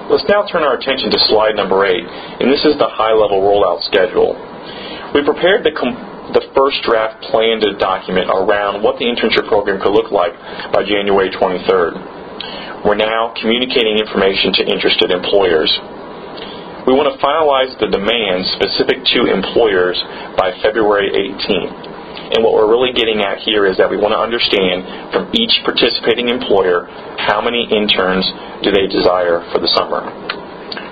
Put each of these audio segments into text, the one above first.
Let's now turn our attention to slide number 8, and this is the high-level rollout schedule. We prepared the first draft plan to document around what the internship program could look like by January 23rd. We're now communicating information to interested employers. We want to finalize the demands specific to employers by February 18th. And what we're really getting at here is that we want to understand from each participating employer how many interns do they desire for the summer.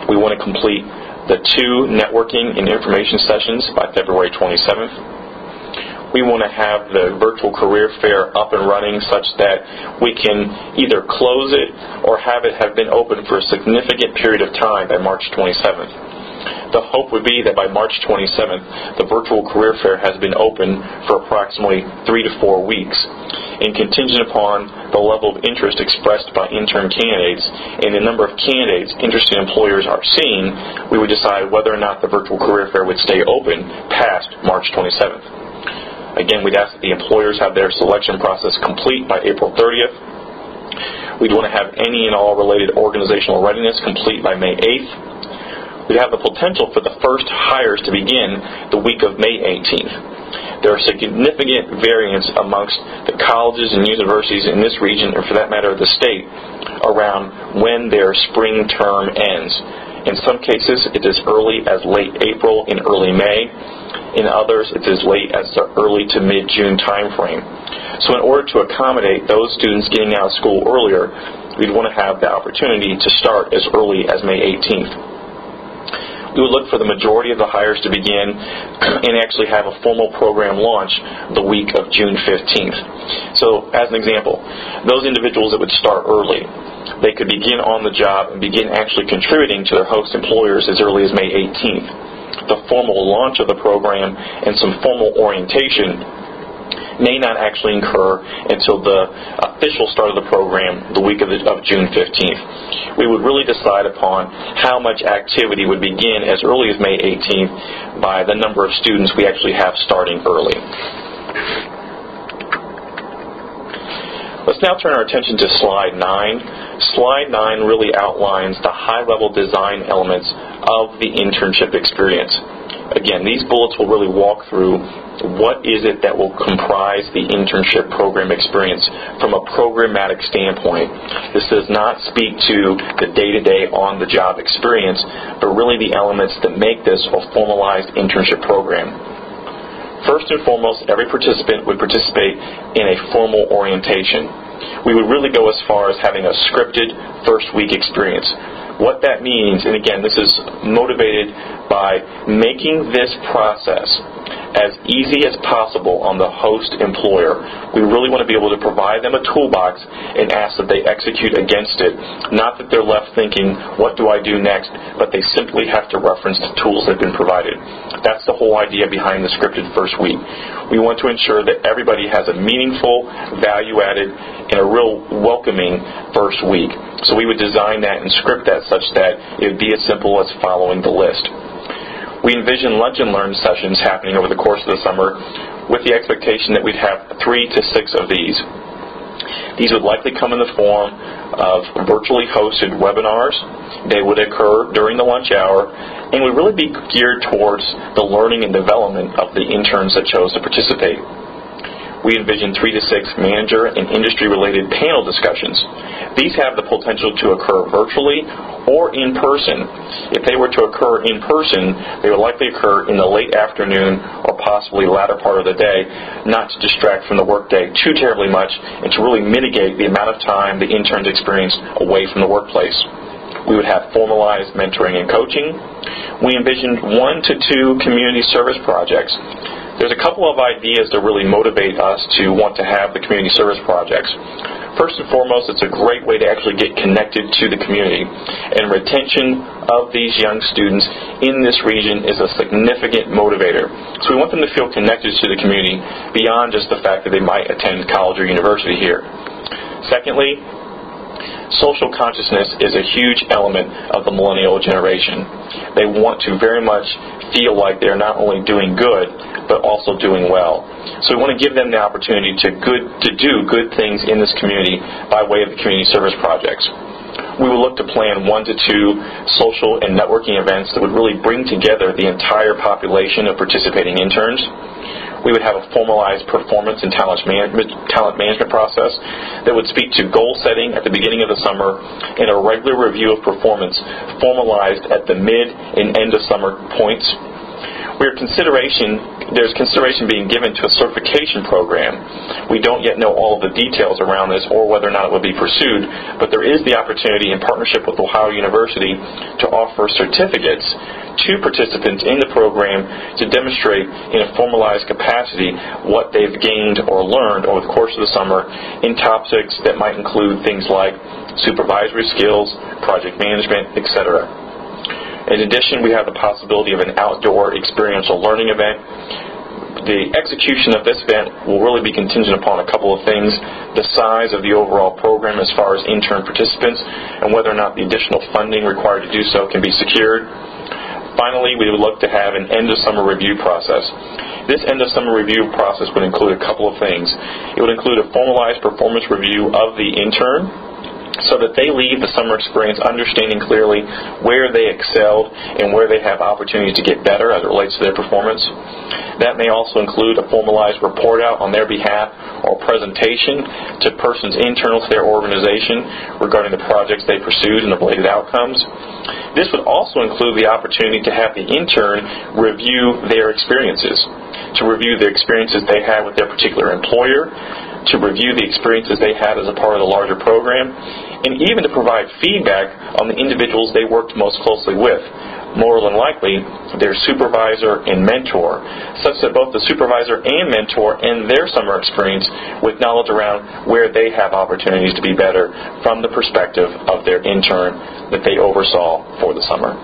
We want to complete the 2 networking and information sessions by February 27th. We want to have the virtual career fair up and running such that we can either close it or have it have been open for a significant period of time by March 27th. The hope would be that by March 27th, the virtual career fair has been open for approximately 3 to 4 weeks. And contingent upon the level of interest expressed by intern candidates and the number of candidates interested employers are seeing, we would decide whether or not the virtual career fair would stay open past March 27th. Again, we'd ask that the employers have their selection process complete by April 30th. We'd want to have any and all related organizational readiness complete by May 8th. We have the potential for the first hires to begin the week of May 18th. There are significant variants amongst the colleges and universities in this region, and for that matter the state, around when their spring term ends. In some cases, it is early as late April and early May. In others, it is late as the early to mid-June time frame. So in order to accommodate those students getting out of school earlier, we'd want to have the opportunity to start as early as May 18th. We would look for the majority of the hires to begin and actually have a formal program launch the week of June 15th. So, as an example, those individuals that would start early, they could begin on the job and begin actually contributing to their host employers as early as May 18th. The formal launch of the program and some formal orientation may not actually incur until the official start of the program the week of June 15th. We would really decide upon how much activity would begin as early as May 18th by the number of students we actually have starting early. Let's now turn our attention to slide 9. Slide 9 really outlines the high-level design elements of the internship experience. Again, these bullets will really walk through what is it that will comprise the internship program experience from a programmatic standpoint. This does not speak to the day-to-day on-the-job experience, but really the elements that make this a formalized internship program. First and foremost, every participant would participate in a formal orientation. We would really go as far as having a scripted first week experience. What that means, and again, this is motivated by making this process as easy as possible on the host employer. We really want to be able to provide them a toolbox and ask that they execute against it. Not that they're left thinking, what do I do next? But they simply have to reference the tools that have been provided. That's the whole idea behind the scripted first week. We want to ensure that everybody has a meaningful, value-added, and a real welcoming first week. So we would design that and script that such that it would be as simple as following the list. We envision lunch and learn sessions happening over the course of the summer with the expectation that we'd have 3 to 6 of these. These would likely come in the form of virtually hosted webinars. They would occur during the lunch hour and would really be geared towards the learning and development of the interns that chose to participate. We envision 3 to 6 manager and industry-related panel discussions. These have the potential to occur virtually or in person. If they were to occur in person, they would likely occur in the late afternoon or possibly latter part of the day, not to distract from the workday too terribly much and to really mitigate the amount of time the interns experience away from the workplace. We would have formalized mentoring and coaching. We envisioned 1 to 2 community service projects. There's a couple of ideas that really motivate us to want to have the community service projects. First and foremost, it's a great way to actually get connected to the community. And retention of these young students in this region is a significant motivator. So we want them to feel connected to the community beyond just the fact that they might attend college or university here. Secondly, social consciousness is a huge element of the millennial generation. They want to very much feel like they're not only doing good, but also doing well. So we want to give them the opportunity to do good things in this community by way of the community service projects. we would look to plan 1 to 2 social and networking events that would really bring together the entire population of participating interns. We would have a formalized performance and talent management process that would speak to goal setting at the beginning of the summer and a regular review of performance formalized at the mid and end of summer points. There's consideration being given to a certification program. We don't yet know all of the details around this or whether or not it would be pursued, but there is the opportunity in partnership with Ohio University to offer certificates to participants in the program to demonstrate in a formalized capacity what they've gained or learned over the course of the summer in topics that might include things like supervisory skills, project management, etc. In addition, we have the possibility of an outdoor experiential learning event. The execution of this event will really be contingent upon a couple of things: the size of the overall program as far as intern participants and whether or not the additional funding required to do so can be secured. Finally, we would look to have an end-of-summer review process. This end-of-summer review process would include a couple of things. It would include a formalized performance review of the intern, so that they leave the summer experience understanding clearly where they excelled and where they have opportunities to get better as it relates to their performance. That may also include a formalized report out on their behalf or presentation to persons internal to their organization regarding the projects they pursued and the related outcomes. This would also include the opportunity to have the intern review their experiences, to review the experiences they had with their particular employer, to review the experiences they had as a part of the larger program, and even to provide feedback on the individuals they worked most closely with, more than likely their supervisor and mentor, such that both the supervisor and mentor and their summer experience with knowledge around where they have opportunities to be better from the perspective of their intern that they oversaw for the summer.